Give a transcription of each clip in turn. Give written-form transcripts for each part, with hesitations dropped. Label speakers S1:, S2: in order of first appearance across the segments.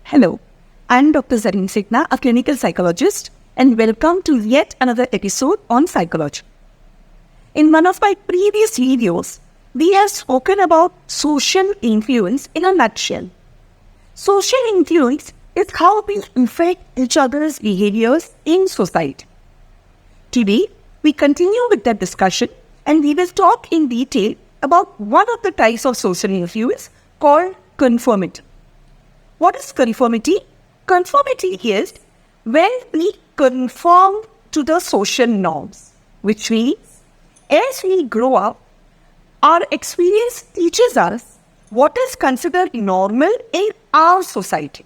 S1: Hello, I'm Dr. Zareen Sikna, a clinical psychologist, and welcome to yet another episode on psychology. In one of my previous videos, we have spoken about social influence in a nutshell. Social influence is how we affect each other's behaviors in society. Today, we continue with that discussion and we will talk in detail about one of the types of social influence called conformity. What is conformity? Conformity is when we conform to the social norms, which means as we grow up, our experience teaches us what is considered normal in our society.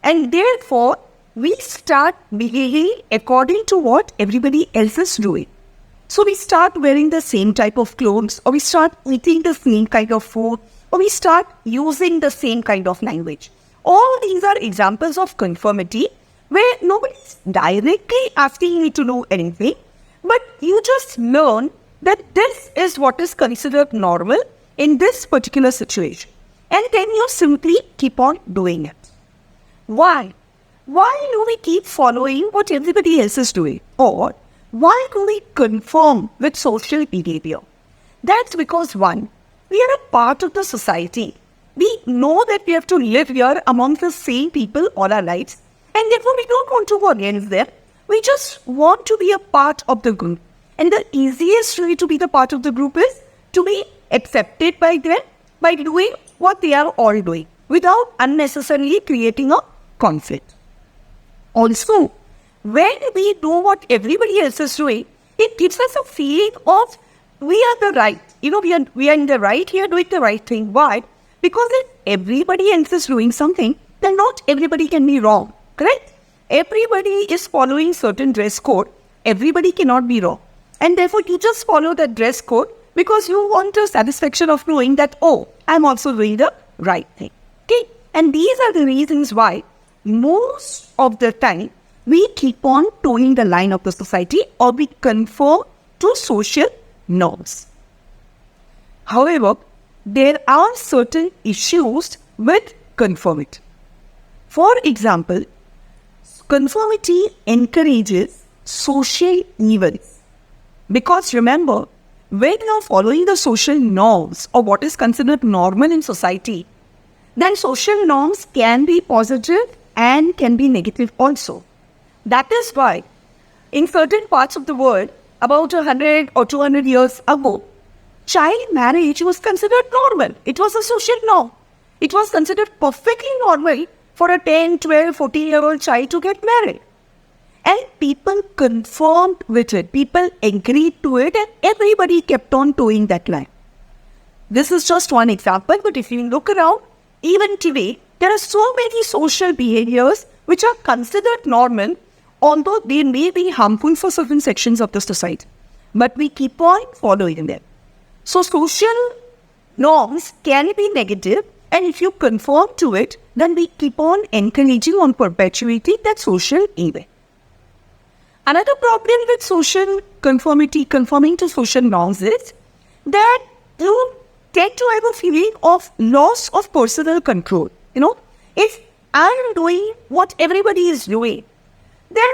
S1: And therefore, we start behaving according to what everybody else is doing. So we start wearing the same type of clothes, or we start eating the same kind of food, or we start using the same kind of language. All these are examples of conformity where nobody is directly asking you to do anything, but you just learn that this is what is considered normal in this particular situation. And then you simply keep on doing it. Why? Why do we keep following what everybody else is doing? Or why do we conform with social behavior? That's because one, we are a part of the society. We know that we have to live here among the same people all our lives, and therefore we don't want to go against them. We just want to be a part of the group. And the easiest way to be the part of the group is to be accepted by them by doing what they are all doing without unnecessarily creating a conflict. Also, when we do what everybody else is doing, it gives us a feeling of we are the right. We are in the right here doing the right thing. Why? Because if everybody else is doing something, then not everybody can be wrong. Correct? Everybody is following certain dress code. Everybody cannot be wrong. And therefore, you just follow that dress code because you want the satisfaction of knowing that, oh, I'm also doing the right thing. Okay? And these are the reasons why most of the time we keep on toeing the line of the society or we conform to social norms. However, there are certain issues with conformity. For example, conformity encourages social evils. Because remember, when you are following the social norms or what is considered normal in society, then social norms can be positive and can be negative also. That is why in certain parts of the world, about 100 or 200 years ago, child marriage was considered normal. It was a social norm. It was considered perfectly normal for a 10, 12, 14-year-old child to get married. And people conformed with it. People agreed to it and everybody kept on toeing that line. This is just one example, but if you look around, even today, there are so many social behaviors which are considered normal, although they may be harmful for certain sections of the society. But we keep on following them. So social norms can be negative, and if you conform to it, then we keep on encouraging or perpetuating that social evil. Another problem with social conformity, conforming to social norms, is that you tend to have a feeling of loss of personal control. If I'm doing what everybody is doing, then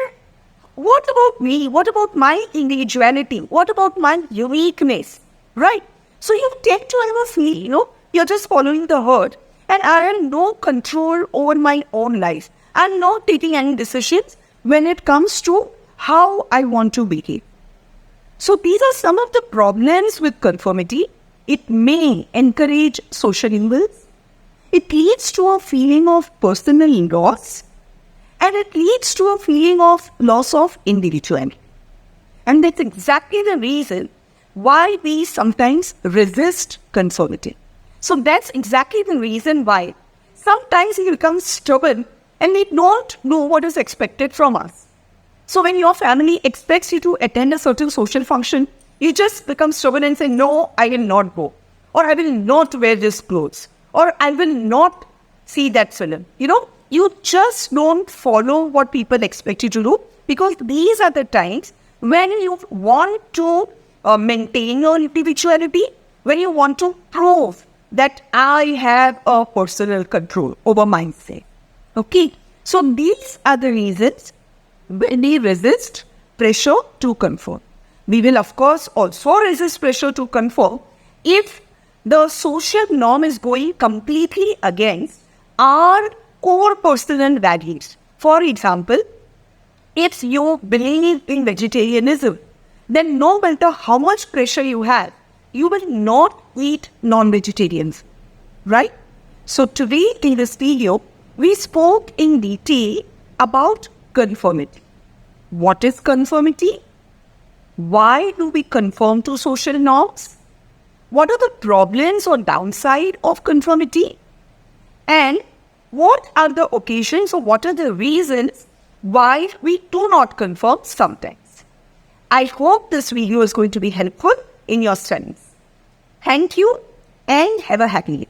S1: what about me? What about my individuality? What about my uniqueness? Right? So you tend to have a feeling, you're just following the herd, and I have no control over my own life. I'm not taking any decisions when it comes to how I want to behave. So these are some of the problems with conformity. It may encourage social evils. It leads to a feeling of personal loss. And it leads to a feeling of loss of individuality. And that's exactly the reason why we sometimes resist conformity. So that's exactly the reason why sometimes we become stubborn and we don't know what is expected from us. So when your family expects you to attend a certain social function, you just become stubborn and say, no, I will not go. Or I will not wear this clothes. Or I will not see that film. You just don't follow what people expect you to do, because these are the times when you want to maintain your individuality, when you want to prove that I have a personal control over myself. Okay, so these are the reasons we resist pressure to conform. We will, of course, also resist pressure to conform if the social norm is going completely against our core personal values. For example, if you believe in vegetarianism, then no matter how much pressure you have, you will not eat non-vegetarians, right? So today in this video, we spoke in detail about conformity. What is conformity? Why do we conform to social norms? What are the problems or downside of conformity? And what are the occasions or what are the reasons why we do not conform sometimes? I hope this video is going to be helpful in your studies. Thank you and have a happy day.